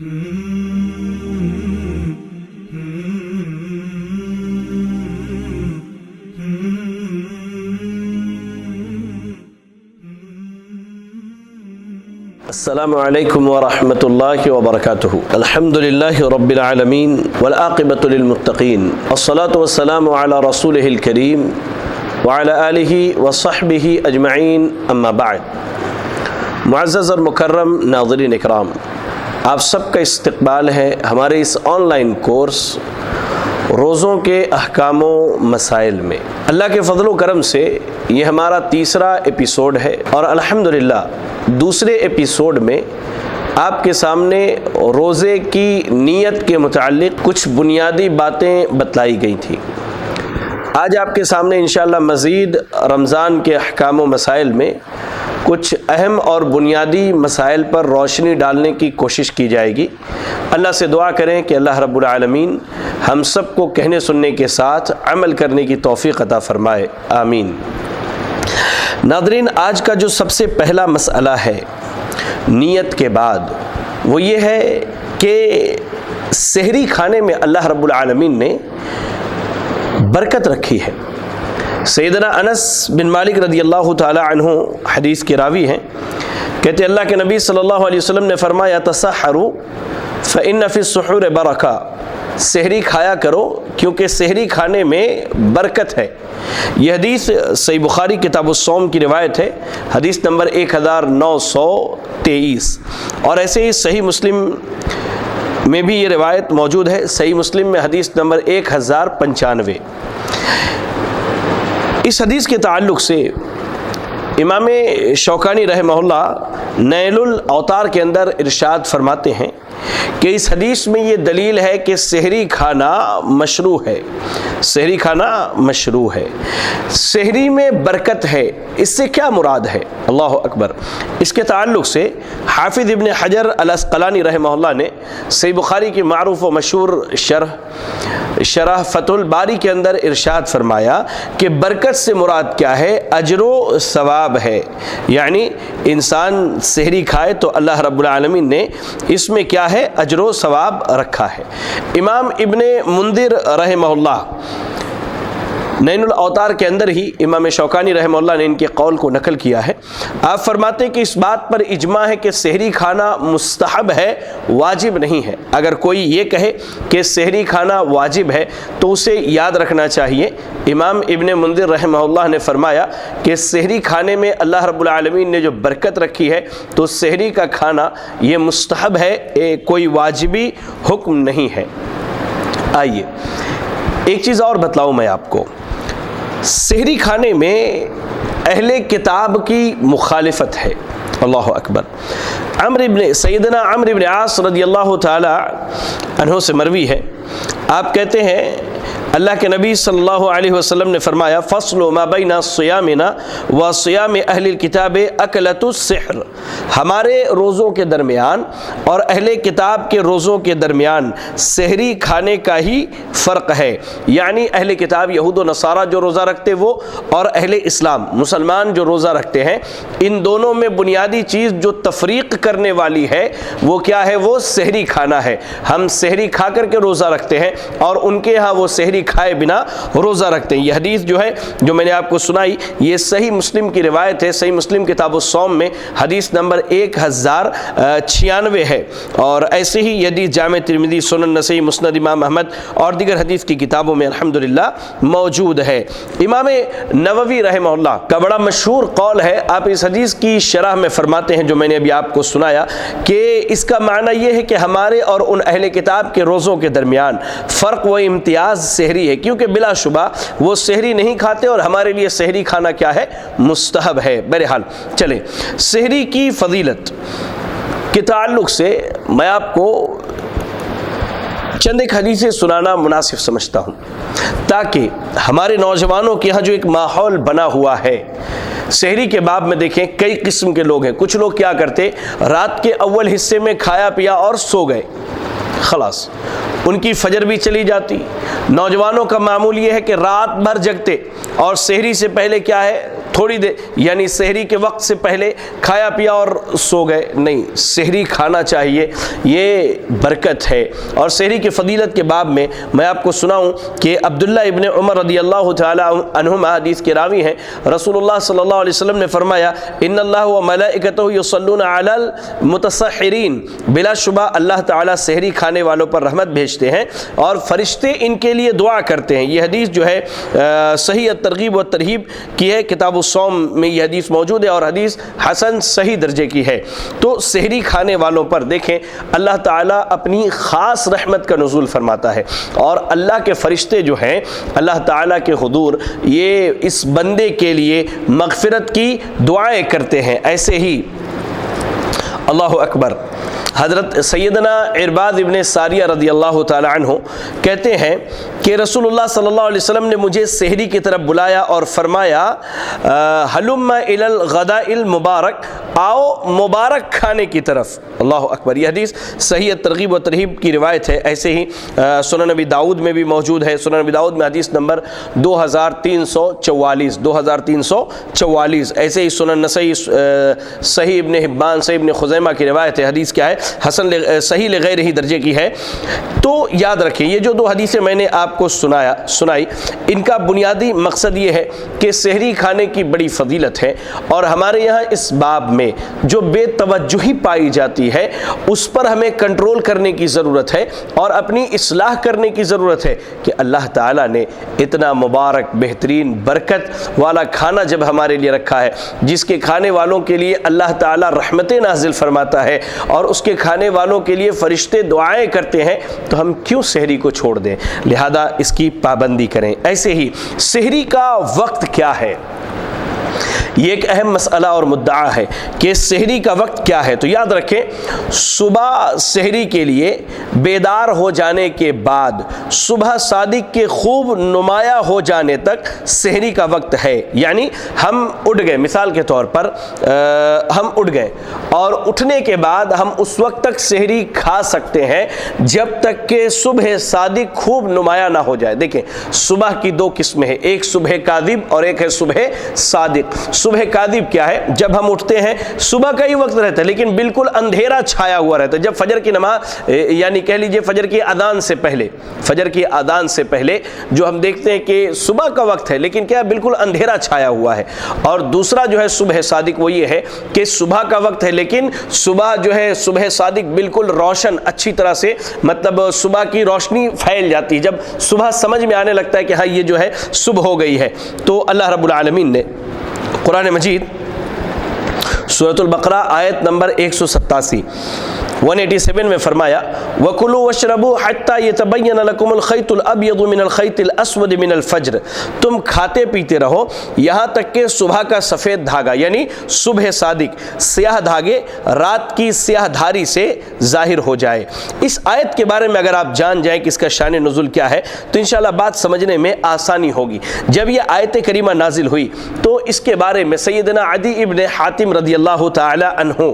السلام علیکم ورحمۃ اللہ وبرکاتہ۔ الحمد للہ رب العالمین والعاقبۃ للمتقین، والصلاة والسلام علی رسولہ الکریم وعلی آلہ وصحبہ اجمعین، اما بعد۔ معزز اور مکرم ناظرین اکرام، آپ سب کا استقبال ہے ہمارے اس آن لائن کورس روزوں کے احکام و مسائل میں۔ اللہ کے فضل و کرم سے یہ ہمارا تیسرا ایپیسوڈ ہے، اور الحمدللہ دوسرے ایپیسوڈ میں آپ کے سامنے روزے کی نیت کے متعلق کچھ بنیادی باتیں بتلائی گئی تھیں۔ آج آپ کے سامنے انشاءاللہ مزید رمضان کے احکام و مسائل میں کچھ اہم اور بنیادی مسائل پر روشنی ڈالنے کی کوشش کی جائے گی۔ اللہ سے دعا کریں کہ اللہ رب العالمین ہم سب کو کہنے سننے کے ساتھ عمل کرنے کی توفیق عطا فرمائے، آمین۔ ناظرین، آج کا جو سب سے پہلا مسئلہ ہے نیت کے بعد، وہ یہ ہے کہ سحری کھانے میں اللہ رب العالمین نے برکت رکھی ہے۔ سیدنا انس بن مالک رضی اللہ تعالی عنہ حدیث کے راوی ہیں، کہتے اللہ کے نبی صلی اللہ علیہ وسلم نے فرمایا تسحروا فإن فی السحور برکہ، سحری کھایا کرو کیونکہ سحری کھانے میں برکت ہے۔ یہ حدیث صحیح بخاری کتاب الصوم کی روایت ہے، حدیث نمبر 1923، اور ایسے ہی صحیح مسلم میں بھی یہ روایت موجود ہے، صحیح مسلم میں حدیث نمبر 1095۔ اس حدیث کے تعلق سے امام شوکانی رحمہ اللہ نیل الاوطار کے اندر ارشاد فرماتے ہیں کہ اس حدیث میں یہ دلیل ہے کہ سحری کھانا مشروع ہے، سحری کھانا مشروع ہے، سحری میں برکت ہے۔ اس سے کیا مراد ہے؟ اللہ اکبر۔ اس کے تعلق سے حافظ ابن حجر العسقلانی رحمہ اللہ نے صحیح بخاری کی معروف و مشہور شرح فتح الباری کے اندر ارشاد فرمایا کہ برکت سے مراد کیا ہے؟ اجر و ثواب ہے، یعنی انسان سحری کھائے تو اللہ رب العالمین نے اس میں کیا ہے؟ اجر و ثواب رکھا ہے۔ امام ابن منذر رحمہ اللہ نین الاوطار کے اندر ہی امام شوکانی رحمہ اللہ نے ان کے قول کو نقل کیا ہے۔ آپ فرماتے ہیں کہ اس بات پر اجماع ہے کہ سحری کھانا مستحب ہے، واجب نہیں ہے۔ اگر کوئی یہ کہے کہ سحری کھانا واجب ہے تو اسے یاد رکھنا چاہیے امام ابن منذر رحمہ اللہ نے فرمایا کہ سحری کھانے میں اللہ رب العالمین نے جو برکت رکھی ہے تو سحری کا کھانا یہ مستحب ہے، کوئی واجبی حکم نہیں ہے۔ آئیے ایک چیز اور بتلاؤں میں آپ کو، سحری کھانے میں اہل کتاب کی مخالفت ہے۔ اللہ اکبر۔ سیدنا عمرو بن عاص رضی اللہ تعالی عنہ سے مروی ہے، آپ کہتے ہیں اللہ کے نبی صلی اللہ علیہ وسلم نے فرمایا فصل ما بین صیامنا و صیام اہل الکتاب اکلۃ السحر، ہمارے روزوں کے درمیان اور اہل کتاب کے روزوں کے درمیان سحری کھانے کا ہی فرق ہے، یعنی اہل کتاب یہود و نصارہ جو روزہ رکھتے وہ، اور اہل اسلام مسلمان جو روزہ رکھتے ہیں، ان دونوں میں بنیادی چیز جو تفریق کرنے والی ہے وہ کیا ہے؟ وہ سحری کھانا ہے۔ ہم سحری کھا کر کے روزہ رکھتے ہیں اور ان کے ہاں وہ سحری کھائے بنا روزہ رکھتے ہیں۔ یہ حدیث جو ہے جو میں نے آپ کو سنائی، یہ صحیح مسلم کی روایت ہے، صحیح مسلم کتاب الصوم میں حدیث نمبر 1096 ہے، اور ایسے ہی حدیث جامع ترمذی، سنن نسائی، مسند امام احمد اور دیگر حدیث کی کتابوں میں الحمدللہ موجود ہے۔ امام نووی رحمہ اللہ کا بڑا مشہور قول ہے، آپ اس حدیث کی شرح میں فرماتے ہیں جو میں نے ابھی آپ کو سنایا، کہ اس کا معنی یہ ہے کہ ہمارے اور ان اہل کتاب کے روزوں کے درمیان فرق و امتیاز سحری ہے، کیونکہ بلا شبہ وہ سحری نہیں کھاتے اور ہمارے لیے سحری کھانا کیا ہے؟ مستحب ہے۔ بہرحال چلیں، سحری کی فضیلت کے تعلق سے میں آپ کو چند ایک حدیثیں سنانا مناسب سمجھتا ہوں، تاکہ ہمارے نوجوانوں کے یہاں جو ایک ماحول بنا ہوا ہے سحری کے باب میں، دیکھیں کئی قسم کے لوگ ہیں۔ کچھ لوگ کیا کرتے، رات کے اول حصے میں کھایا پیا اور سو گئے، خلاص ان کی فجر بھی چلی جاتی۔ نوجوانوں کا معمول یہ ہے کہ رات بھر جگتے اور سحری سے پہلے کیا ہے؟ تھوڑی دیر یعنی سحری کے وقت سے پہلے کھایا پیا اور سو گئے، نہیں، سحری کھانا چاہیے، یہ برکت ہے۔ اور سحری کی فضیلت کے باب میں میں آپ کو سناؤں کہ عبداللہ ابن عمر رضی اللہ تعالی عنہما حدیث کے راوی ہیں، رسول اللہ صلی اللہ علیہ وسلم نے فرمایا ان اللہ و ملائکتہ یصلون علی المتسحرین، بلا شبہ اللہ تعالیٰ سحری کھانے والوں پر رحمت بھیجتے ہیں اور فرشتے ان کے لیے دعا کرتے ہیں۔ یہ حدیث جو ہے صحیح الترغیب و ترہیب کی ہے، کتاب الصوم میں یہ حدیث موجود ہے اور حدیث حسن صحیح درجے کی ہے۔ تو سحری کھانے والوں پر دیکھیں اللہ تعالیٰ اپنی خاص رحمت کا نزول فرماتا ہے، اور اللہ کے فرشتے جو ہیں اللہ تعالیٰ کے حضور یہ اس بندے کے لیے مغفرت کی دعائیں کرتے ہیں۔ ایسے ہی اللہ اکبر، حضرت سیدنا عرباض ابن ساریہ رضی اللہ تعالی عنہ کہتے ہیں کہ رسول اللہ صلی اللہ علیہ وسلم نے مجھے سحری کی طرف بلایا اور فرمایا ہلم الی الغداء المبارک، آؤ مبارک کھانے کی طرف۔ اللہ اکبر، یہ حدیث صحیح ترغیب و ترہیب کی روایت ہے۔ ایسے ہی سنن نبی داؤد میں بھی موجود ہے، سنن نبی داؤد میں حدیث نمبر 2344، ایسے ہی سنن نسائی صحیح ابن حبان صحیح ابن خزیمہ کی روایت ہے، حدیث کیا ہے حسن صحیح لغیر ہی درجے کی ہے۔ تو یاد رکھیں یہ جو دو حدیثیں میں نے آپ کو سنائی ان کا بنیادی مقصد یہ ہے کہ سحری کھانے کی بڑی فضیلت ہے، اور ہمارے یہاں اس باب میں جو بے توجہی پائی جاتی ہے اس پر ہمیں کنٹرول کرنے کی ضرورت ہے اور اپنی اصلاح کرنے کی ضرورت ہے کہ اللہ تعالیٰ نے اتنا مبارک بہترین برکت والا کھانا جب ہمارے لیے رکھا ہے، جس کے کھانے والوں کے لیے اللہ تعالیٰ رحمتیں نازل فرماتا ہے اور اس کے کھانے والوں کے لیے فرشتے دعائیں کرتے ہیں، تو ہم کیوں سحری کو چھوڑ دیں؟ لہذا اس کی پابندی کریں۔ ایسے ہی سحری کا وقت کیا ہے، یہ ایک اہم مسئلہ اور مدعا ہے کہ سحری کا وقت کیا ہے۔ تو یاد رکھیں صبح سحری کے لیے بیدار ہو جانے کے بعد صبح صادق کے خوب نمایاں ہو جانے تک سحری کا وقت ہے، یعنی ہم اٹھ گئے، مثال کے طور پر ہم اٹھ گئے اور اٹھنے کے بعد ہم اس وقت تک سحری کھا سکتے ہیں جب تک کہ صبح صادق خوب نمایاں نہ ہو جائے۔ دیکھیں صبح کی دو قسمیں ہیں، ایک صبح کاذب اور ایک ہے صبح صادق۔ صبح کاذب کیا ہے؟ جب ہم اٹھتے ہیں صبح کا ہی وقت رہتا ہے لیکن بالکل اندھیرا چھایا ہوا رہتا ہے، جب فجر کی نماز یعنی کہہ لیجئے فجر کی اذان سے پہلے جو ہم دیکھتے ہیں کہ صبح کا وقت ہے لیکن کیا بالکل اندھیرا چھایا ہوا ہے۔ اور دوسرا جو ہے صبح صادق، وہ یہ ہے کہ صبح کا وقت ہے لیکن صبح جو ہے صبح صادق بالکل روشن اچھی طرح سے، مطلب صبح کی روشنی پھیل جاتی ہے، جب صبح سمجھ میں آنے لگتا ہے کہ ہاں یہ جو ہے صبح ہو گئی ہے۔ تو اللہ رب العالمین نے قرآن مجید سورۃ البقرہ آیت نمبر 187 میں فرمایا وَكُلُوا وَاشْرَبُوا حَتَّى يَتَبَيَّنَ لَكُمُ الْخَيْطُ الْأَبْيَضُ مِنَ الْخَيْطِ الْأَسْوَدِ مِنَ الْفَجْرِ، تم کھاتے پیتے رہو یہاں تک کہ صبح کا سفید دھاگا یعنی صبح صادق سیاہ دھاگے رات کی سیاہ دھاری سے ظاہر ہو جائے۔ اس آیت کے بارے میں اگر آپ جان جائیں کہ اس کا شان نزول کیا ہے تو انشاءاللہ بات سمجھنے میں آسانی ہوگی۔ جب یہ آیت کریمہ نازل ہوئی تو اس کے بارے میں سیدنا عدی ابن حاتم رضی اللہ تعالی عنہ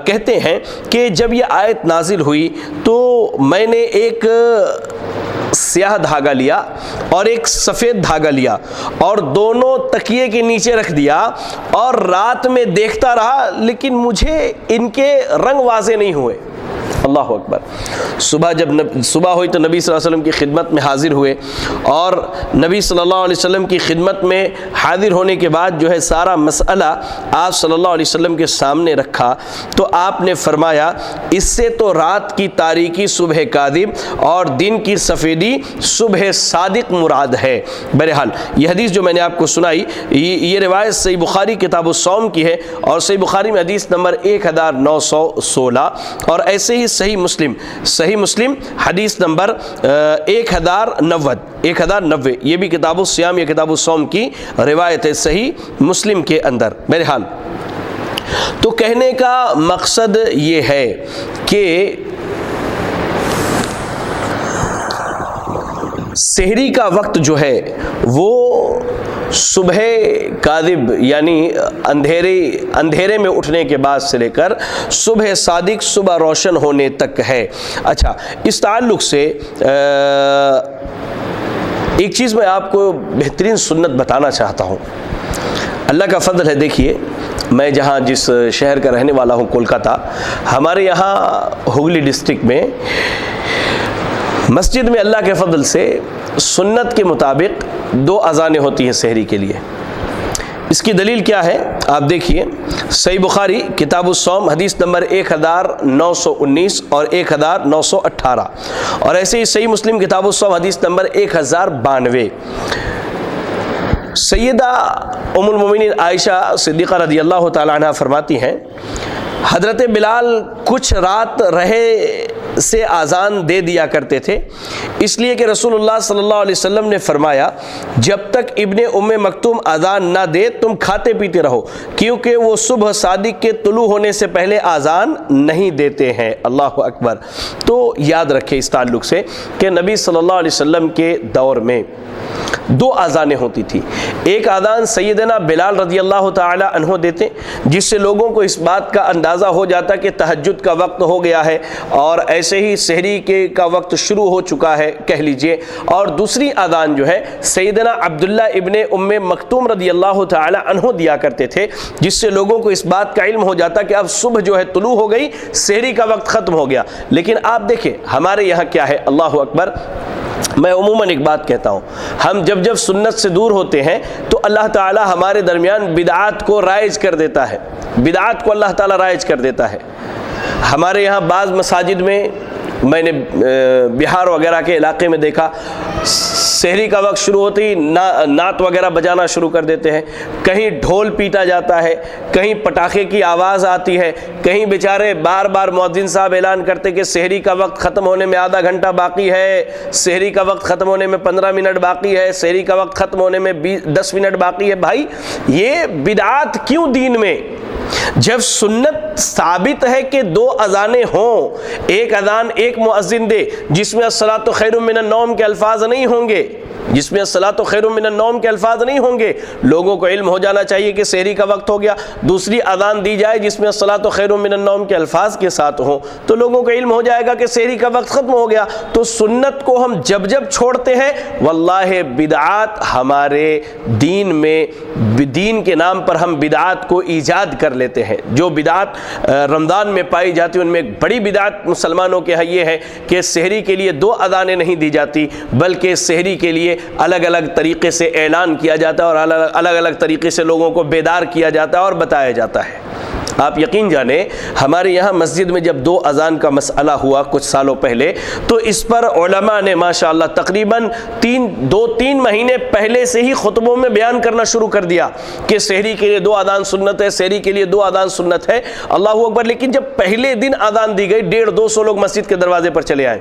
کہتے ہیں کہ جب یہ آیت نازل ہوئی تو میں نے ایک سیاہ دھاگا لیا اور ایک سفید دھاگا لیا اور دونوں تکیے کے نیچے رکھ دیا اور رات میں دیکھتا رہا لیکن مجھے ان کے رنگ واضح نہیں ہوئے۔ اللہ اکبر۔ جب صبح ہوئی تو نبی صلی اللہ علیہ وسلم کی خدمت میں حاضر ہوئے اور نبی صلی اللہ علیہ وسلم کی خدمت میں حاضر ہونے کے بعد جو ہے سارا مسئلہ آپ صلی اللہ علیہ وسلم کے سامنے رکھا تو آپ نے فرمایا اس سے تو رات کی تاریکی صبح کاذب اور دن کی سفیدی صبح صادق مراد ہے۔ بہرحال یہ حدیث جو میں نے آپ کو سنائی یہ روایت صحیح بخاری کتاب الصوم کی ہے اور صحیح بخاری میں حدیث نمبر 1916 اور ایسے ہی صحیح مسلم حدیث نمبر 1090 یہ بھی کتاب الصیام یا کتاب الصوم کی روایت ہے صحیح مسلم کے اندر۔ بہرحال تو کہنے کا مقصد یہ ہے کہ سحری کا وقت جو ہے وہ صبح کاذب یعنی اندھیرے میں اٹھنے کے بعد سے لے کر صبح صادق صبح روشن ہونے تک ہے۔ اچھا، اس تعلق سے ایک چیز میں آپ کو بہترین سنت بتانا چاہتا ہوں۔ اللہ کا فضل ہے. دیکھیے میں جہاں جس شہر کا رہنے والا ہوں کولکاتہ، ہمارے یہاں ہگلی ڈسٹرکٹ میں مسجد میں اللہ کے فضل سے سنت کے مطابق 2 اذانیں ہوتی ہیں سحری کے لیے. اس کی دلیل کیا ہے آپ دیکھیے، صحیح بخاری کتاب الصوم حدیث نمبر 1919 اور 1918، اور ایسے ہی صحیح مسلم کتاب الصوم حدیث نمبر 1092. سیدہ ام المومنین عائشہ صدیقہ رضی اللہ تعالی عنہ فرماتی ہیں، حضرت بلال کچھ رات رہے سے اذان دے دیا کرتے تھے، اس لیے کہ رسول اللہ صلی اللہ علیہ وسلم نے فرمایا جب تک ابن ام مکتوم اذان نہ دے تم کھاتے پیتے رہو، کیونکہ وہ صبح صادق کے طلوع ہونے سے پہلے اذان نہیں دیتے ہیں. اللہ اکبر. تو یاد رکھیں اس تعلق سے کہ نبی صلی اللہ علیہ وسلم کے دور میں 2 اذانیں ہوتی تھی. ایک اذان سیدنا بلال رضی اللہ تعالی عنہ دیتے جس سے لوگوں کو اس بات کا اندازہ ہو جاتا کہ تہجد کا وقت ہو گیا ہے اور ایسے ہی سحری کا وقت شروع ہو چکا ہے کہہ لیجئے. اور دوسری اذان جو ہے سیدنا عبداللہ ابن ام مکتوم رضی اللہ تعالی عنہ دیا کرتے تھے جس سے لوگوں کو اس بات کا علم ہو جاتا کہ اب صبح جو ہے طلوع ہو گئی، سحری کا وقت ختم ہو گیا. لیکن آپ دیکھیں ہمارے یہاں کیا ہے. اللہ اکبر. میں عموماً ایک بات کہتا ہوں، ہم جب سنت سے دور ہوتے ہیں تو اللہ تعالی ہمارے درمیان بدعات کو رائج کر دیتا ہے، بدعات کو اللہ تعالی رائج کر دیتا ہے. ہمارے یہاں بعض مساجد میں میں نے بہار وغیرہ کے علاقے میں دیکھا سحری کا وقت شروع ہوتی ہی نعت وغیرہ بجانا شروع کر دیتے ہیں، کہیں ڈھول پیٹا جاتا ہے، کہیں پٹاخے کی آواز آتی ہے، کہیں بیچارے بار بار مؤذن صاحب اعلان کرتے کہ سحری کا وقت ختم ہونے میں آدھا گھنٹہ باقی ہے، سحری کا وقت ختم ہونے میں 15 منٹ باقی ہے، سحری کا وقت ختم ہونے میں 10 منٹ باقی ہے. بھائی یہ بدعات کیوں دین میں؟ جب سنت ثابت ہے کہ 2 اذانیں ہوں، ایک اذان ایک مؤذن دے جس میں الصلاۃ خیر من النوم کے الفاظ نہیں ہوں گے، جس میں الصلاۃ خیر من النوم کے الفاظ نہیں ہوں گے، لوگوں کو علم ہو جانا چاہیے کہ سحری کا وقت ہو گیا. دوسری اذان دی جائے جس میں الصلاۃ خیر من النوم کے الفاظ کے ساتھ ہوں تو لوگوں کو علم ہو جائے گا کہ سحری کا وقت ختم ہو گیا. تو سنت کو ہم جب چھوڑتے ہیں واللہ بدعات ہمارے دین میں، دین کے نام پر ہم بدعات کو ایجاد کر لیتے ہیں. جو بدعات رمضان میں پائی جاتی ہیں ان میں ایک بڑی بدعت مسلمانوں کے یہ ہے کہ سحری کے لیے 2 اذانیں نہیں دی جاتی بلکہ سحری کے لیے الگ الگ طریقے سے اعلان کیا جاتا ہے اور الگ الگ طریقے سے لوگوں کو بیدار کیا جاتا ہے اور بتایا جاتا ہے. آپ یقین جانیں ہمارے یہاں مسجد میں جب 2 اذان کا مسئلہ ہوا کچھ سالوں پہلے تو اس پر علماء نے ماشاءاللہ تقریباً 2-3 مہینے پہلے سے ہی خطبوں میں بیان کرنا شروع کر دیا کہ سحری کے لیے 2 اذان سنت ہے، سحری کے لیے 2 اذان سنت ہے. اللہ اکبر. لیکن جب پہلے دن اذان دی گئی 150-200 لوگ مسجد کے دروازے پر چلے آئے،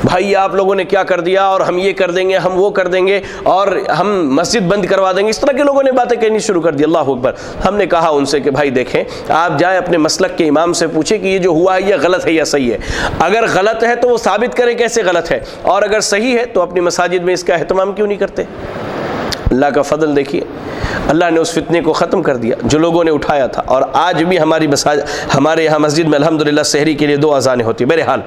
بھائی آپ لوگوں نے کیا کر دیا اور ہم یہ کر دیں گے، ہم وہ کر دیں گے اور ہم مسجد بند کروا دیں گے. اس طرح کے لوگوں نے باتیں کہنی شروع کر دی. اللہ اکبر. ہم نے کہا ان سے کہ بھائی دیکھیں آپ جائیں اپنے مسلک کے امام سے پوچھیں کہ یہ جو ہوا ہے یہ غلط ہے یا صحیح ہے. اگر غلط ہے تو وہ ثابت کریں کیسے غلط ہے، اور اگر صحیح ہے تو اپنی مساجد میں اس کا اہتمام کیوں نہیں کرتے. اللہ کا فضل دیکھیے، اللہ نے اس فتنے کو ختم کر دیا جو لوگوں نے اٹھایا تھا، اور آج بھی ہمارے یہاں مسجد میں الحمدللہ سحری کے لیے 2 اذانیں ہوتی. بہرحال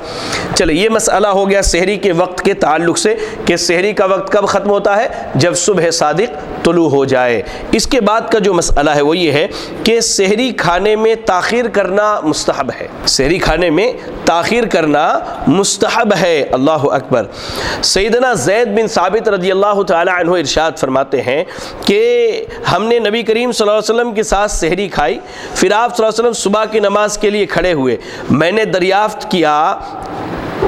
چلے یہ مسئلہ ہو گیا سحری کے وقت کے تعلق سے کہ سحری کا وقت کب ختم ہوتا ہے، جب صبح صادق طلوع ہو جائے. اس کے بعد کا جو مسئلہ ہے وہ یہ ہے کہ سحری کھانے میں تاخیر کرنا مستحب ہے. سحری کھانے میں تاخیر کرنا مستحب ہے. اللہ اکبر. سیدنا زید بن ثابت رضی اللہ تعالی عنہ ارشاد فرماتے ہیں کہ ہم نے نبی کریم صلی اللہ علیہ وسلم کے ساتھ سحری کھائی، پھر آپ صلی اللہ علیہ وسلم صبح کی نماز کے لیے کھڑے ہوئے. میں نے دریافت کیا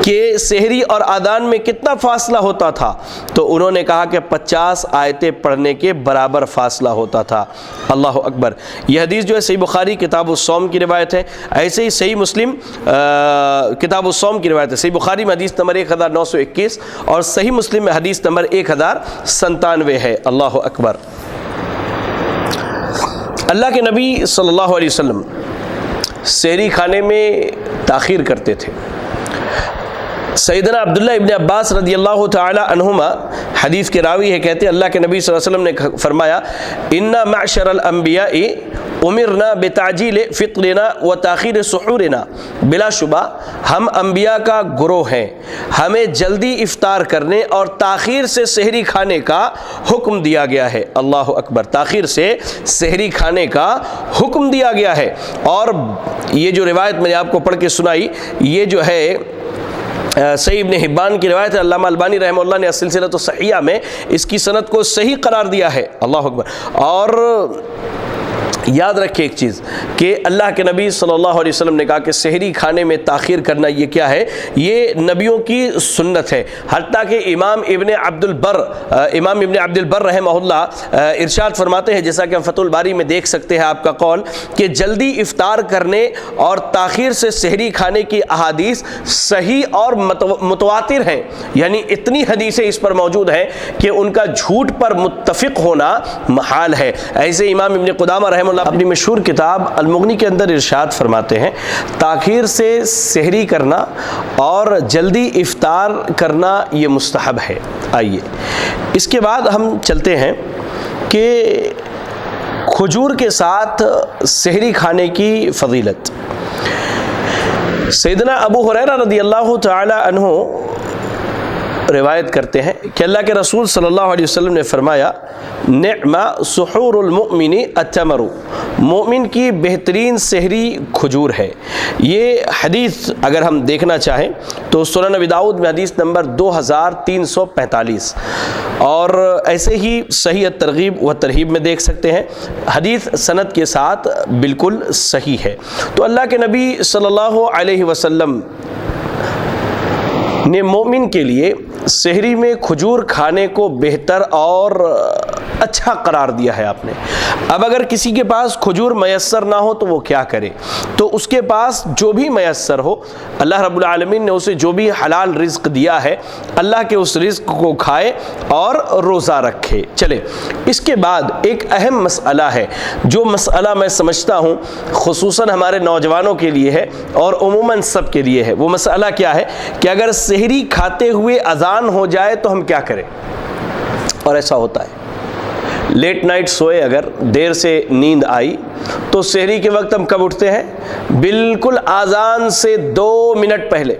کہ سحری اور اذان میں کتنا فاصلہ ہوتا تھا، تو انہوں نے کہا کہ 50 آیتیں پڑھنے کے برابر فاصلہ ہوتا تھا. اللہ اکبر. یہ حدیث جو ہے صحیح بخاری کتاب الصوم کی روایت ہے، ایسے ہی صحیح مسلم کتاب الصوم کی روایت ہے. صحیح بخاری میں حدیث نمبر 1921 اور صحیح مسلم میں حدیث نمبر 1097 ہے. اللہ اکبر. اللہ کے نبی صلی اللہ علیہ وسلم سحری کھانے میں تاخیر کرتے تھے. سیدنا عبداللہ ابن عباس رضی اللہ تعالی عنہما حدیث کے راوی ہے، کہتے ہیں اللہ کے نبی صلی اللہ علیہ وسلم نے فرمایا ان معشر الانبیاء امرنا بتعجیل فطرنا و تاخیر سحورنا، بلا شبہ ہم انبیاء کا گروہ ہیں، ہمیں جلدی افطار کرنے اور تاخیر سے سحری کھانے کا حکم دیا گیا ہے۔ اللہ اکبر، تاخیر سے سحری کھانے کا حکم دیا گیا ہے۔ اور یہ جو روایت میں نے آپ کو پڑھ کے سنائی، یہ جو ہے صحیح ابن حبان کی روایت ہے۔ علامہ البانی رحمہ اللہ نے السلسلۃ الصحیحہ میں اس کی سند کو صحیح قرار دیا ہے۔ اللہ اکبر۔ اور یاد رکھیں ایک چیز کہ اللہ کے نبی صلی اللہ علیہ وسلم نے کہا کہ سحری کھانے میں تاخیر کرنا یہ کیا ہے؟ یہ نبیوں کی سنت ہے۔ حتیٰ کہ امام ابن عبد البر رحمہ اللہ ارشاد فرماتے ہیں، جیسا کہ ہم فتح الباری میں دیکھ سکتے ہیں آپ کا قول، کہ جلدی افطار کرنے اور تاخیر سے سحری کھانے کی احادیث صحیح اور متواتر ہیں، یعنی اتنی حدیثیں اس پر موجود ہیں کہ ان کا جھوٹ پر متفق ہونا محال ہے۔ ایسے امام ابن قدامہ رحمہ اپنی مشہور کتاب المغنی کے اندر ارشاد فرماتے ہیں، تاخیر سے سحری کرنا اور جلدی افطار کرنا یہ مستحب ہے۔ آئیے اس کے بعد ہم چلتے ہیں کہ کھجور کے ساتھ سحری کھانے کی فضیلت۔ سیدنا ابو ہریرہ رضی اللہ تعالی عنہ روایت کرتے ہیں کہ اللہ کے رسول صلی اللہ علیہ وسلم نے فرمایا، نعم سحور المؤمن التمر، مومن کی بہترین سحری کھجور ہے۔ یہ حدیث اگر ہم دیکھنا چاہیں تو سنن ابی داؤد میں حدیث نمبر 2345، اور ایسے ہی صحیح الترغیب و ترہیب میں دیکھ سکتے ہیں، حدیث سند کے ساتھ بالکل صحیح ہے۔ تو اللہ کے نبی صلی اللہ علیہ وسلم نے مومن کے لیے سحری میں کھجور کھانے کو بہتر اور اچھا قرار دیا ہے آپ نے۔ اب اگر کسی کے پاس کھجور میسر نہ ہو تو وہ کیا کرے؟ تو اس کے پاس جو بھی میسر ہو، اللہ رب العالمین نے اسے جو بھی حلال رزق دیا ہے، اللہ کے اس رزق کو کھائے اور روزہ رکھے۔ چلے اس کے بعد ایک اہم مسئلہ ہے، جو مسئلہ میں سمجھتا ہوں خصوصاً ہمارے نوجوانوں کے لیے ہے اور عموماً سب کے لیے ہے۔ وہ مسئلہ کیا ہے کہ اگر سحری کھاتے ہوئے اذان ہو جائے تو ہم کیا کریں؟ اور ایسا ہوتا ہے، لیٹ نائٹ سوئے، اگر دیر سے نیند آئی تو سحری کے وقت ہم کب اٹھتے ہیں؟ بالکل اذان سے 2 منٹ پہلے،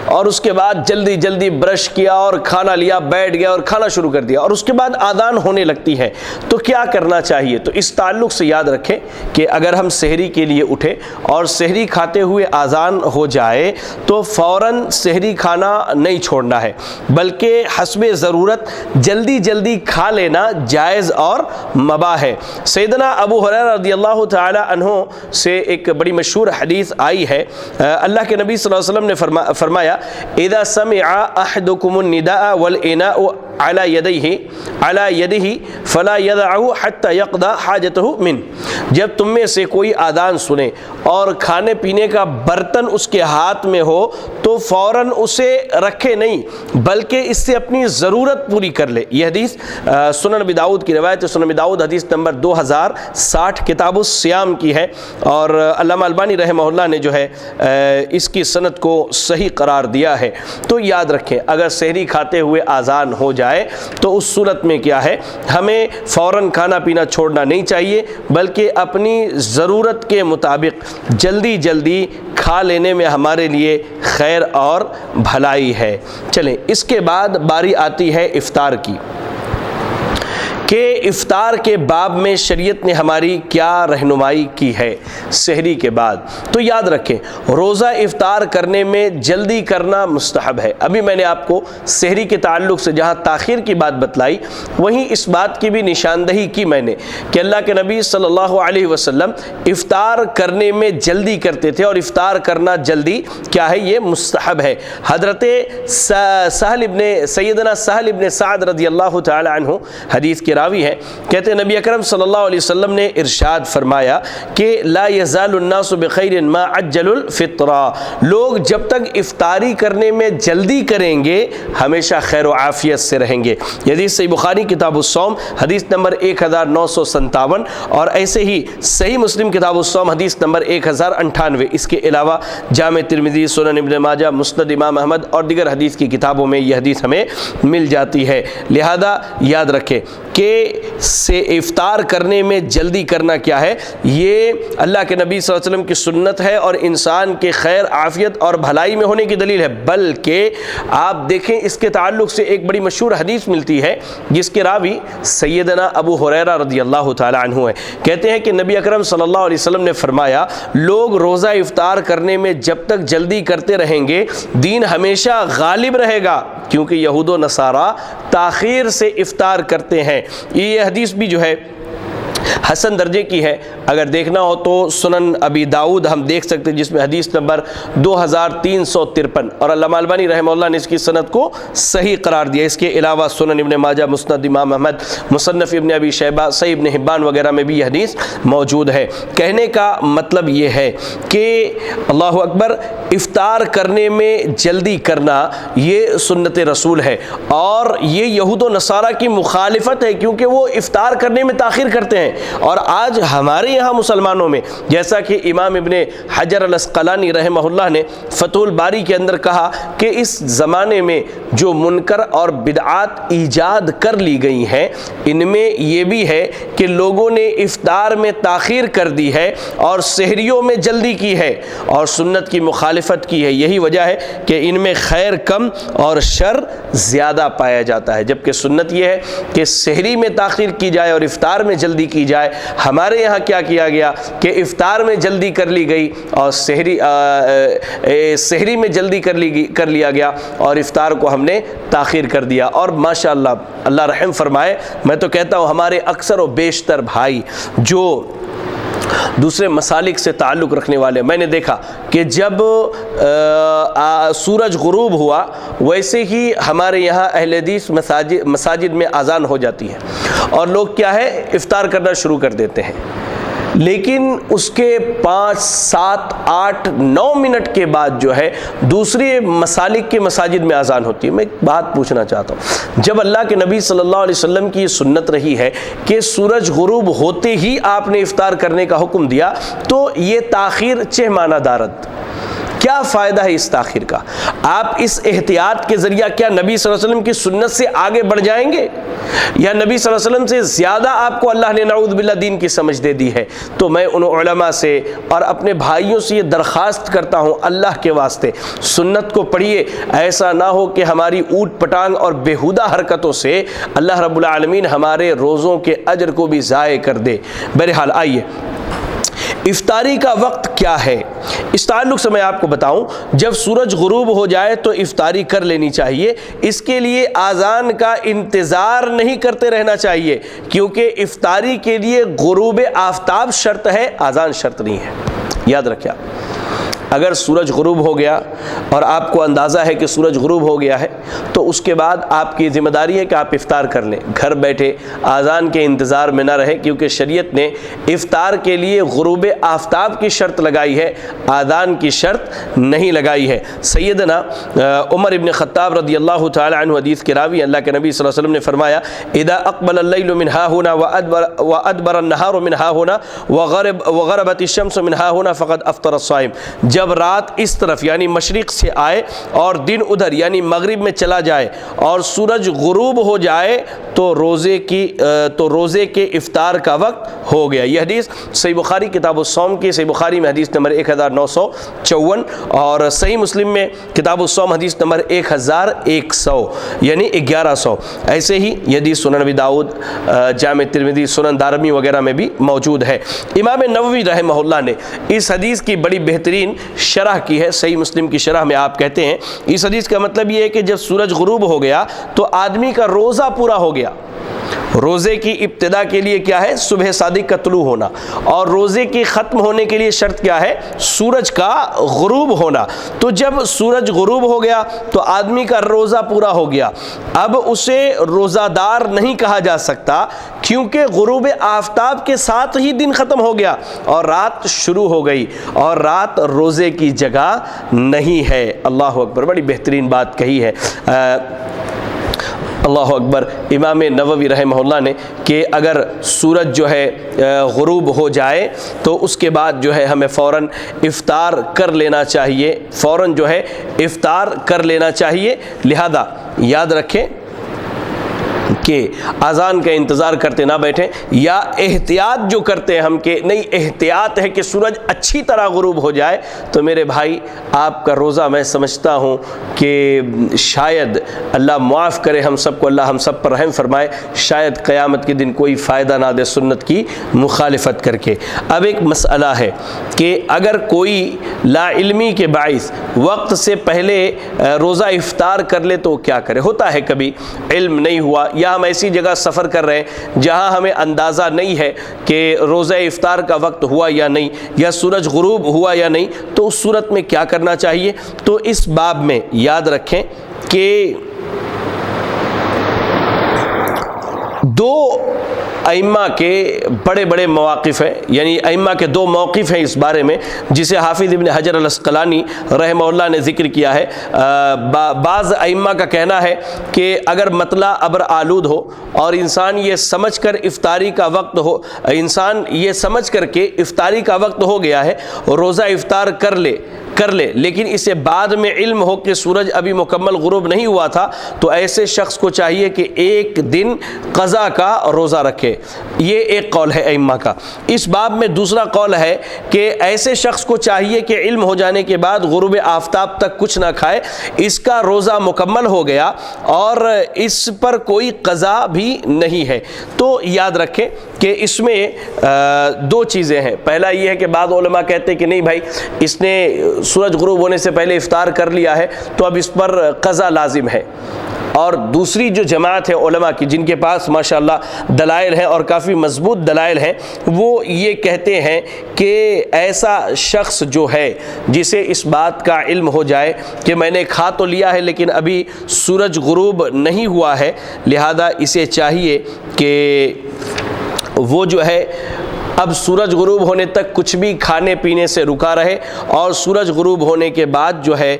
اور اس کے بعد جلدی جلدی برش کیا اور کھانا لیا، بیٹھ گیا اور کھانا شروع کر دیا، اور اس کے بعد اذان ہونے لگتی ہے۔ تو کیا کرنا چاہیے؟ تو اس تعلق سے یاد رکھیں کہ اگر ہم سحری کے لیے اٹھے اور سحری کھاتے ہوئے اذان ہو جائے تو فوراً سحری کھانا نہیں چھوڑنا ہے، بلکہ حسب ضرورت جلدی جلدی کھا لینا جائز اور مباح ہے۔ سیدنا ابو ہریرہ رضی اللہ تعالی عنہ سے ایک بڑی مشہور حدیث آئی ہے، اللہ کے نبی صلی اللہ علیہ وسلم نے فرمایا، اذا سمع احدكم النداء والاناء على يده فلا يدعه حتى يقضى حاجته منه، جب تم میں سے کوئی اذان سنے اور کھانے پینے کا برتن اس کے ہاتھ میں ہو تو فوراً اسے رکھے نہیں، بلکہ اس سے اپنی ضرورت پوری کر لے۔ یہ حدیث سنن ابی داؤد کی روایت ہے، سنن ابی داؤد حدیث نمبر 2060 کتاب الصیام کی ہے، اور علامہ البانی رحمہ اللہ نے جو ہے اس کی سند کو صحیح قرار دیا ہے۔ تو یاد رکھیں اگر سحری کھاتے ہوئے اذان ہو جائے تو اس صورت میں کیا ہے، ہمیں فوراً کھانا پینا چھوڑنا نہیں چاہیے، بلکہ اپنی ضرورت کے مطابق جلدی جلدی کھا لینے میں ہمارے لیے خیر اور بھلائی ہے۔ چلیں اس کے بعد باری آتی ہے افطار کی، کہ افطار کے باب میں شریعت نے ہماری کیا رہنمائی کی ہے سحری کے بعد۔ تو یاد رکھیں روزہ افطار کرنے میں جلدی کرنا مستحب ہے۔ ابھی میں نے آپ کو سحری کے تعلق سے جہاں تاخیر کی بات بتلائی، وہیں اس بات کی بھی نشاندہی کی میں نے کہ اللہ کے نبی صلی اللہ علیہ وسلم افطار کرنے میں جلدی کرتے تھے، اور افطار کرنا جلدی کیا ہے، یہ مستحب ہے۔ حضرت سیدنا سہل ابن سعد رضی اللہ تعالی عنہ حدیث کے راوی ہے، کہتے ہیں نبی اکرم صلی اللہ علیہ وسلم نے ارشاد فرمایا کہ لا یزال الناس بخیر ما عجل الفطرہ، لوگ جب تک افطاری کرنے میں جلدی کریں گے ہمیشہ خیر و عافیت سے رہیں گے۔ یہ حدیث صحیح بخاری کتاب الصوم حدیث نمبر 1957، اور ایسے ہی صحیح مسلم کتاب الصوم حدیث نمبر 1098۔ اس کے علاوہ جامع ترمذی، سنن ابن ماجہ، مسند امام احمد اور دیگر حدیث کی کتابوں میں یہ حدیث ہمیں مل جاتی ہے۔ لہذا یاد رکھیں کہ سے افطار کرنے میں جلدی کرنا کیا ہے، یہ اللہ کے نبی صلی اللہ علیہ وسلم کی سنت ہے اور انسان کے خیر عافیت اور بھلائی میں ہونے کی دلیل ہے۔ بلکہ آپ دیکھیں اس کے تعلق سے ایک بڑی مشہور حدیث ملتی ہے جس کے راوی سیدنا ابو ہریرہ رضی اللہ تعالی عنہ ہے۔ کہتے ہیں کہ نبی اکرم صلی اللہ علیہ وسلم نے فرمایا، لوگ روزہ افطار کرنے میں جب تک جلدی کرتے رہیں گے دین ہمیشہ غالب رہے گا، کیونکہ یہود و نصارہ تاخیر سے افطار کرتے ہیں۔ یہ حدیث بھی جو ہے حسن درجے کی ہے، اگر دیکھنا ہو تو سنن ابی داؤد ہم دیکھ سکتے ہیں جس میں حدیث نمبر 2353، اور علامہ البانی رحمہ اللہ نے اس کی سند کو صحیح قرار دیا۔ اس کے علاوہ سنن ابن ماجہ، مسند امام احمد، مصنف ابن ابی شیبہ، صحیح ابن حبان وغیرہ میں بھی یہ حدیث موجود ہے۔ کہنے کا مطلب یہ ہے کہ اللہ اکبر، افطار کرنے میں جلدی کرنا یہ سنت رسول ہے، اور یہ یہود و نصارہ کی مخالفت ہے کیونکہ وہ افطار کرنے میں تاخیر کرتے ہیں۔ اور آج ہمارے یہاں مسلمانوں میں، جیسا کہ امام ابن حجر العسقلانی رحمہ اللہ نے فتح الباری کے اندر کہا کہ اس زمانے میں جو منکر اور بدعات ایجاد کر لی گئی ہیں، ان میں یہ بھی ہے کہ لوگوں نے افطار میں تاخیر کر دی ہے اور سحریوں میں جلدی کی ہے اور سنت کی مخالفت کی ہے۔ یہی وجہ ہے کہ ان میں خیر کم اور شر زیادہ پایا جاتا ہے، جبکہ سنت یہ ہے کہ سحری میں تاخیر کی جائے اور افطار میں جلدی کی جائے۔ ہمارے یہاں کیا کیا گیا کہ افطار میں جلدی کر لی گئی اور سحری میں جلدی کر لیا گیا اور افطار کو ہم نے تاخیر کر دیا۔ اور ماشاءاللہ اللہ رحم فرمائے، میں تو کہتا ہوں ہمارے اکثر و بیشتر بھائی جو دوسرے مسالک سے تعلق رکھنے والے، میں نے دیکھا کہ جب سورج غروب ہوا ویسے ہی ہمارے یہاں اہل حدیث مساجد میں اذان ہو جاتی ہے اور لوگ کیا ہے افطار کرنا شروع کر دیتے ہیں، لیکن اس کے 5، 7، 8، 9 منٹ کے بعد جو ہے دوسری مسالک کے مساجد میں اذان ہوتی ہے۔ میں ایک بات پوچھنا چاہتا ہوں، جب اللہ کے نبی صلی اللہ علیہ وسلم کی یہ سنت رہی ہے کہ سورج غروب ہوتے ہی آپ نے افطار کرنے کا حکم دیا، تو یہ تاخیر چہ معنی دارد، کیا فائدہ ہے اس تاخیر کا؟ آپ اس احتیاط کے ذریعہ کیا نبی صلی اللہ علیہ وسلم کی سنت سے آگے بڑھ جائیں گے، یا نبی صلی اللہ علیہ وسلم سے زیادہ آپ کو اللہ نے نعوذ باللہ دین کی سمجھ دے دی ہے؟ تو میں ان علماء سے اور اپنے بھائیوں سے یہ درخواست کرتا ہوں، اللہ کے واسطے سنت کو پڑھیے، ایسا نہ ہو کہ ہماری اوٹ پٹانگ اور بیہودہ حرکتوں سے اللہ رب العالمین ہمارے روزوں کے اجر کو بھی ضائع کر دے۔ بہرحال آئیے، افطاری کا وقت کیا ہے اس تعلق سے میں آپ کو بتاؤں۔ جب سورج غروب ہو جائے تو افطاری کر لینی چاہیے، اس کے لیے اذان کا انتظار نہیں کرتے رہنا چاہیے، کیونکہ افطاری کے لیے غروب آفتاب شرط ہے، اذان شرط نہیں ہے، یاد رکھیں۔ اگر سورج غروب ہو گیا اور آپ کو اندازہ ہے کہ سورج غروب ہو گیا ہے تو اس کے بعد آپ کی ذمہ داری ہے کہ آپ افطار کر لیں، گھر بیٹھے اذان کے انتظار میں نہ رہے، کیونکہ شریعت نے افطار کے لیے غروب آفتاب کی شرط لگائی ہے، اذان کی شرط نہیں لگائی ہے۔ سیدنا عمر ابن خطاب رضی اللہ تعالی عنہ حدیث کے راوی، اللہ کے نبی صلی اللہ علیہ وسلم نے فرمایا، اذا اقبل اللیل من ها هنا وادبر النهار من ها هنا وغربت الشمس من ها هنا فقد افطر الصائم۔ جب رات اس طرف یعنی مشرق سے آئے اور دن ادھر یعنی مغرب میں چلا جائے اور سورج غروب ہو جائے تو روزے کے افطار کا وقت ہو گیا۔ یہ حدیث صحیح بخاری کتاب الصوم کی، صحیح بخاری میں حدیث نمبر 1954 اور صحیح مسلم میں کتاب الصوم حدیث نمبر 1100 یعنی 1100۔ ایسے ہی یہ حدیث سنن ابی داؤد، جامع ترمذی، سنن دارمی وغیرہ میں بھی موجود ہے۔ امام نووی رحمہ اللہ نے اس حدیث کی بڑی بہترین شرح کی ہے، صحیح مسلم کی شرح میں آپ کہتے ہیں اس حدیث کا مطلب یہ ہے کہ جب سورج غروب ہو گیا تو آدمی کا روزہ پورا ہو گیا۔ روزے کی ابتدا کے لیے کیا ہے؟ صبح صادق کا طلوع ہونا، اور روزے کی ختم ہونے کے لیے شرط کیا ہے؟ سورج کا غروب ہونا۔ تو جب سورج غروب ہو گیا تو آدمی کا روزہ پورا ہو گیا، اب اسے روزہ دار نہیں کہا جا سکتا، کیونکہ غروب آفتاب کے ساتھ ہی دن ختم ہو گیا اور رات شروع ہو گئی، اور رات روزے کی جگہ نہیں ہے۔ اللہ اکبر، بڑی بہترین بات کہی ہے۔ اللہ اکبر۔ امام نووی رحمہ اللہ نے کہ اگر سورج جو ہے غروب ہو جائے تو اس کے بعد جو ہے ہمیں فوراً افطار کر لینا چاہیے، فوراً جو ہے افطار کر لینا چاہیے۔ لہذا یاد رکھیں کہ اذان کا انتظار کرتے نہ بیٹھیں، یا احتیاط جو کرتے ہیں ہم کہ نہیں احتیاط ہے کہ سورج اچھی طرح غروب ہو جائے، تو میرے بھائی آپ کا روزہ میں سمجھتا ہوں کہ شاید اللہ معاف کرے ہم سب کو، اللہ ہم سب پر رحم فرمائے، شاید قیامت کے دن کوئی فائدہ نہ دے سنت کی مخالفت کر کے۔ اب ایک مسئلہ ہے کہ اگر کوئی لا علمی کے باعث وقت سے پہلے روزہ افطار کر لے تو کیا کرے؟ ہوتا ہے کبھی علم نہیں ہوا، یا ہم ایسی جگہ سفر کر رہے ہیں جہاں ہمیں اندازہ نہیں ہے کہ روزہ افطار کا وقت ہوا یا نہیں، یا سورج غروب ہوا یا نہیں، تو اس صورت میں کیا کرنا چاہیے؟ تو اس باب میں یاد رکھیں کہ دو ائمہ کے بڑے بڑے مواقف ہیں، یعنی ائمہ کے دو موقف ہیں اس بارے میں، جسے حافظ ابن حجر العسقلانی رحمہ اللہ نے ذکر کیا ہے۔ بعض ائمہ کا کہنا ہے کہ اگر مطلع ابر آلود ہو اور انسان یہ سمجھ کر افطاری کا وقت ہو، انسان یہ سمجھ کر کے افطاری کا وقت ہو گیا ہے، روزہ افطار کر لے لیکن اسے بعد میں علم ہو کہ سورج ابھی مکمل غروب نہیں ہوا تھا، تو ایسے شخص کو چاہیے کہ ایک دن قضا کا روزہ رکھے۔ یہ ایک قول ہے ائمہ کا۔ اس باب میں دوسرا قول ہے کہ ایسے شخص کو چاہیے کہ علم ہو جانے کے بعد غروب آفتاب تک کچھ نہ کھائے، اس کا روزہ مکمل ہو گیا اور اس پر کوئی قضا بھی نہیں ہے۔ تو یاد رکھیں کہ اس میں دو چیزیں ہیں۔ پہلا یہ ہے کہ بعض علماء کہتے ہیں کہ نہیں بھائی، اس نے سورج غروب ہونے سے پہلے افطار کر لیا ہے تو اب اس پر قضا لازم ہے۔ اور دوسری جو جماعت ہے علماء کی، جن کے پاس ماشاءاللہ دلائل ہیں اور کافی مضبوط دلائل ہیں، وہ یہ کہتے ہیں کہ ایسا شخص جو ہے جسے اس بات کا علم ہو جائے کہ میں نے کھا تو لیا ہے لیکن ابھی سورج غروب نہیں ہوا ہے، لہذا اسے چاہیے کہ وہ جو ہے اب سورج غروب ہونے تک کچھ بھی کھانے پینے سے رکا رہے، اور سورج غروب ہونے کے بعد جو ہے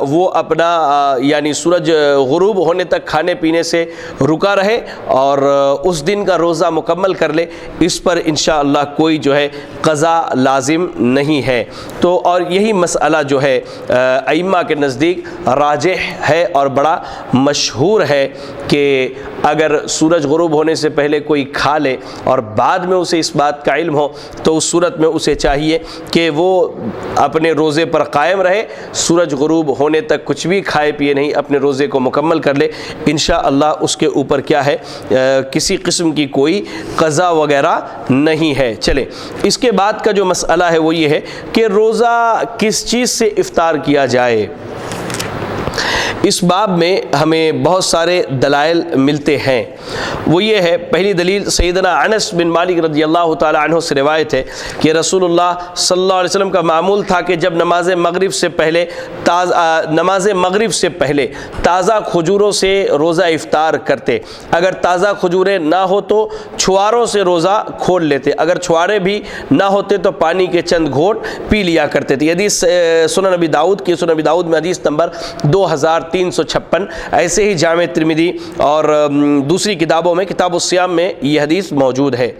وہ اپنا یعنی سورج غروب ہونے تک کھانے پینے سے رکا رہے اور اس دن کا روزہ مکمل کر لے۔ اس پر انشاءاللہ کوئی جو ہے قضا لازم نہیں ہے۔ تو اور یہی مسئلہ جو ہے ائمہ کے نزدیک راجح ہے اور بڑا مشہور ہے کہ اگر سورج غروب ہونے سے پہلے کوئی کھا لے اور بعد میں اسے اس بات کا علم ہو، تو اس صورت میں اسے چاہیے کہ وہ اپنے روزے پر قائم رہے، سورج غروب ہونے تک کچھ بھی کھائے پیے نہیں، اپنے روزے کو مکمل کر لے۔ انشاءاللہ اس کے اوپر کیا ہے، کسی قسم کی کوئی قضا وغیرہ نہیں ہے۔ چلیں، اس کے بعد کا جو مسئلہ ہے وہ یہ ہے کہ روزہ کس چیز سے افطار کیا جائے۔ اس باب میں ہمیں بہت سارے دلائل ملتے ہیں۔ وہ یہ ہے، پہلی دلیل سیدنا انس بن مالک رضی اللہ تعالی عنہ سے روایت ہے کہ رسول اللہ صلی اللہ علیہ وسلم کا معمول تھا کہ جب نماز مغرب سے پہلے تازہ کھجوروں سے روزہ افطار کرتے، اگر تازہ کھجوریں نہ ہو تو چھواروں سے روزہ کھول لیتے، اگر چھوارے بھی نہ ہوتے تو پانی کے چند گھونٹ پی لیا کرتے تھے۔ حدیث سنن نبی داؤد کی، سنن نبی داؤد میں حدیث نمبر 2356، ایسے ہی جامع ترمذی اور دوسری کتابوں میں کتاب الصیام میں یہ حدیث موجود ہے۔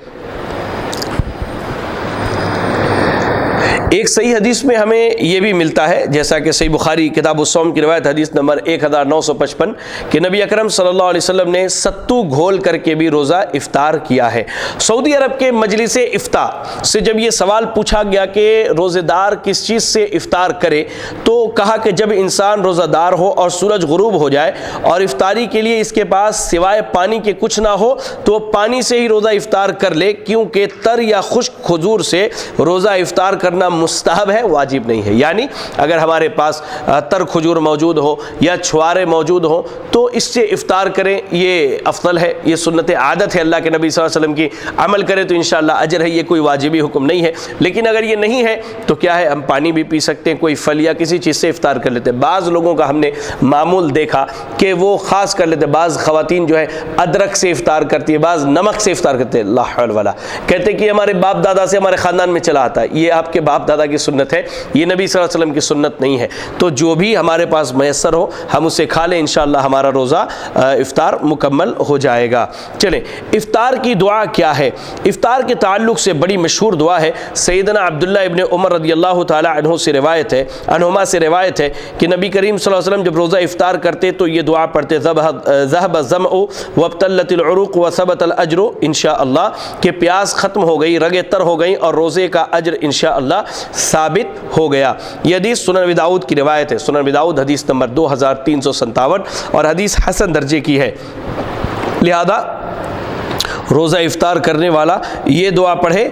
ایک صحیح حدیث میں ہمیں یہ بھی ملتا ہے، جیسا کہ صحیح بخاری کتاب الصوم کی روایت حدیث نمبر 1955، کہ نبی اکرم صلی اللہ علیہ وسلم نے ستو گھول کر کے بھی روزہ افطار کیا ہے۔ سعودی عرب کے مجلس افتاء سے جب یہ سوال پوچھا گیا کہ روزہ دار کس چیز سے افطار کرے، تو کہا کہ جب انسان روزہ دار ہو اور سورج غروب ہو جائے اور افطاری کے لیے اس کے پاس سوائے پانی کے کچھ نہ ہو تو پانی سے ہی روزہ افطار کر لے، کیونکہ تر یا خشک کھجور سے روزہ افطار کرنا مستحب ہے، واجب نہیں ہے۔ یعنی اگر ہمارے پاس تر کھجور موجود ہو یا چھوارے موجود ہو تو اس سے افطار کریں، یہ افضل ہے، یہ سنت عادت ہے اللہ کے نبی صلی اللہ علیہ وسلم کی، عمل کرے تو انشاءاللہ اجر ہے، یہ کوئی واجبی حکم نہیں ہے۔ لیکن اگر یہ نہیں ہے تو کیا ہے، ہم پانی بھی پی سکتے ہیں، کوئی پھل یا کسی چیز سے افطار کر لیتے ہیں۔ بعض لوگوں کا ہم نے معمول دیکھا کہ وہ خاص کر لیتے، بعض خواتین جو ہے ادرک سے افطار کرتی ہے، بعض نمک سے افطار کرتے ہیں، لا حول ولا، کہتے کہ ہمارے باپ دادا سے ہمارے خاندان میں چلا آتا ہے۔ یہ آپ کے باپ دادا کی سنت ہے، یہ نبی صلی اللہ علیہ وسلم کی سنت نہیں ہے۔ تو جو بھی ہمارے پاس میسر ہو ہم اسے کھا لیں، انشاءاللہ ہمارا روزہ افطار مکمل ہو جائے گا۔ چلیں افطار کی دعا کیا ہے؟ افطار کے تعلق سے بڑی مشہور دعا ہے، سیدنا عبداللہ ابن عمر رضی اللہ تعالی عنہما سے روایت ہے کہ نبی کریم صلی اللہ علیہ وسلم جب روزہ افطار کرتے تو یہ دعا پڑھتے، ذهب الظمأ وابتلت العروق وثبت الاجر انشاءاللہ، کہ پیاس ختم ہو گئی، رگیں تر ہو گئیں اور روزے کا اجر انشاءاللہ ثابت ہو گیا۔ یہ حدیث سنن ابی داؤد کی روایت ہے، سنن ابی داؤد حدیث نمبر 2357 اور حدیث حسن درجے کی ہے۔ لہذا روزہ افطار کرنے والا یہ دعا پڑھے،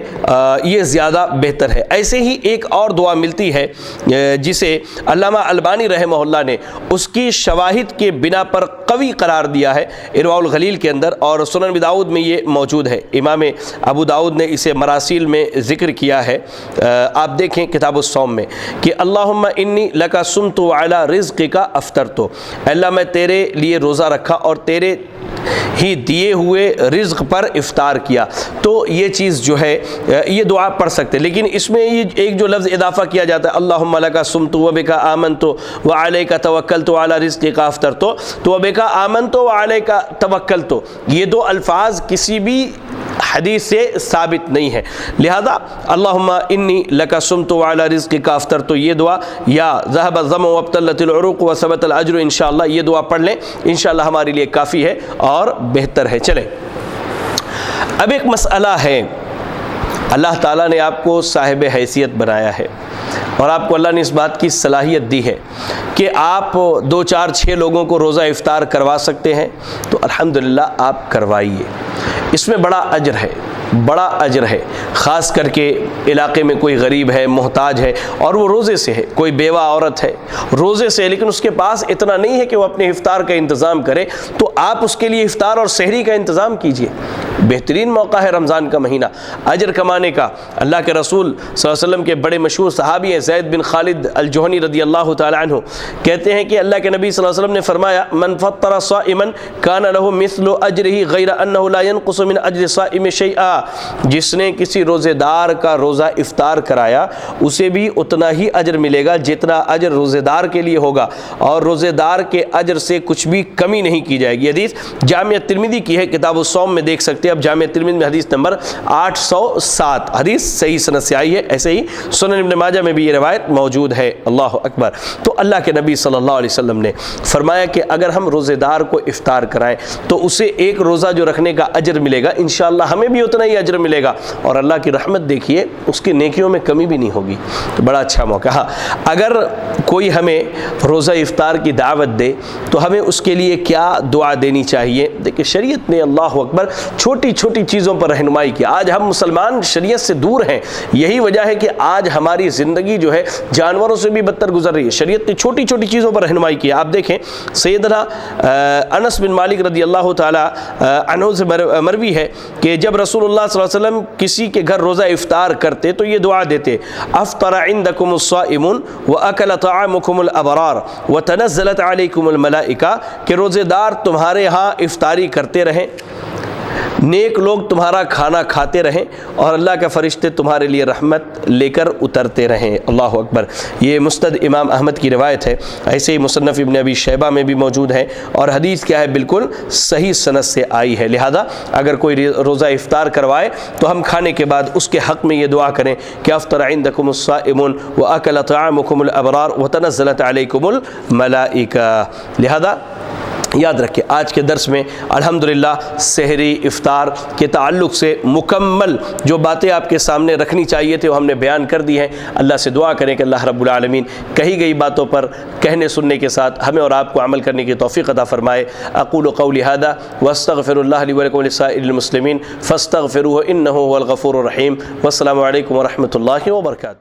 یہ زیادہ بہتر ہے۔ ایسے ہی ایک اور دعا ملتی ہے جسے علامہ البانی رحمہ اللہ نے اس کی شواہد کے بنا پر قوی قرار دیا ہے ارواء الغلیل کے اندر، اور سنن ابی داؤد میں یہ موجود ہے۔ امام ابو داؤد نے اسے مراسیل میں ذکر کیا ہے، آپ دیکھیں کتاب الصوم میں کہ اللہم انی لک صمت وعلی رزقک افطرت، اللہ میں تیرے لیے روزہ رکھا اور تیرے ہی دیے ہوئے رزق پر افطار کیا۔ تو یہ چیز جو ہے یہ دعا پڑھ سکتے، لیکن اس میں یہ ایک جو لفظ اضافہ کیا جاتا ہے اللہم لک صمت وبک آمنت وعلیک توکلت وعلی رزقک افطرت، تو وبک آمنت وعلیک توکلت یہ دو الفاظ کسی بھی حدیث سے ثابت نہیں ہے، لہذا اللہم انی لک صمت وعلی رزقک افطرت یہ دعا، یا ذهب الظمأ وابتلت العروق وثبت الاجر انشاءاللہ یہ دعا پڑھ لیں، انشاءاللہ ہمارے لیے کافی ہے اور بہتر ہے۔ چلیں اب ایک مسئلہ ہے، اللہ تعالیٰ نے آپ کو صاحب حیثیت بنایا ہے اور آپ کو اللہ نے اس بات کی صلاحیت دی ہے کہ آپ 2 4 6 لوگوں کو روزہ افطار کروا سکتے ہیں، تو الحمدللہ آپ کروائیے، اس میں بڑا اجر ہے، بڑا اجر ہے، خاص کر کے علاقے میں کوئی غریب ہے، محتاج ہے اور وہ روزے سے ہے، کوئی بیوہ عورت ہے روزے سے ہے لیکن اس کے پاس اتنا نہیں ہے کہ وہ اپنے افطار کا انتظام کرے، تو آپ اس کے لیے افطار اور سحری کا انتظام کیجئے۔ بہترین موقع ہے رمضان کا مہینہ اجر کمانے کا۔ اللہ کے رسول صلی اللہ علیہ وسلم کے بڑے مشہور صحابی ہیں زید بن خالد الجہنی رضی اللہ تعالی عنہ، کہتے ہیں کہ اللہ کے نبی صلی اللہ علیہ وسلم نے فرمایا من فطر صائما کان له مثل اجره غیر انه لا ينقص من اجر الصائم شیئا، جس نے کسی روزے دار کا روزہ افطار کرایا اسے بھی اتنا ہی اجر ملے گا جتنا اجر روزے دار کے لیے ہوگا، اور روزے دار کے اجر سے کچھ بھی کمی نہیں کی جائے گی۔ حدیث جامع ترمذی کی ہے، کتاب الصوم میں دیکھ سکتے ہیں، اب جامع ترمذی میں حدیث نمبر 807 حدیث صحیح سند سے آئی ہے، ایسے ہی سنن ابن ماجہ میں بھی یہ روایت موجود ہے۔ اللہ اکبر۔ تو اللہ کے نبی صلی اللہ علیہ وسلم نے فرمایا کہ اگر ہم روزے دار کو افطار کرائیں تو اسے ایک روزہ جو رکھنے کا اجر ملے گا، انشاءاللہ ہمیں بھی اتنا ہی اجر ملے گا، اور اللہ کی رحمت دیکھیے اس کی نیکیوں میں کمی بھی نہیں ہوگی، تو بڑا اچھا موقع۔ ہاں اگر کوئی ہمیں روزہ افطار کی دعوت دے تو ہمیں اس کے لیے کیا دعا دینی چاہیے؟ دیکھیں شریعت نے اللہ اکبر چھوٹی چھوٹی چیزوں پر رہنمائی کی۔ آج ہم مسلمان شریعت سے دور ہیں، یہی وجہ ہے کہ آج ہماری زندگی جو ہے جانوروں سے بھی بدتر گزر رہی ہے۔ شریعت نے چھوٹی چھوٹی چیزوں پر رہنمائی کی۔ آپ دیکھیں سیدنا انس بن مالک رضی اللہ تعالی عنہ سے مروی ہے کہ جب رسول اللہ صلی اللہ علیہ وسلم کسی کے گھر روزہ افطار کرتے تو یہ دعا دیتے، افطر عندکم الصائمون واکل طعامکم الابرار وتنزلت علیکم الملائکہ، کہ روزے دار تمہارے ہاں افطاری کرتے رہیں، نیک لوگ تمہارا کھانا کھاتے رہیں، اور اللہ کے فرشتے تمہارے لیے رحمت لے کر اترتے رہیں۔ اللہ اکبر۔ یہ مسند امام احمد کی روایت ہے، ایسے ہی مصنف ابن ابی شیبہ میں بھی موجود ہے، اور حدیث کیا ہے بالکل صحیح سند سے آئی ہے۔ لہذا اگر کوئی روزہ افطار کروائے تو ہم کھانے کے بعد اس کے حق میں یہ دعا کریں کہ افطر عندکم الصائمون واکل طعامکم الابرار وتنزلت علیکم الملائکہ۔ لہذا یاد رکھیں آج کے درس میں الحمدللہ سحری افطار کے تعلق سے مکمل جو باتیں آپ کے سامنے رکھنی چاہیے تھے وہ ہم نے بیان کر دی ہیں۔ اللہ سے دعا کریں کہ اللہ رب العالمین کہی گئی باتوں پر کہنے سننے کے ساتھ ہمیں اور آپ کو عمل کرنے کی توفیق عطا فرمائے۔ اقول قولی ھذا واستغفر اللہ لی ولکم ولسائر المسلمین فاستغفروہ انہ هو الغفور الرحیم۔ والسلام علیکم ورحمۃ اللہ وبرکاتہ۔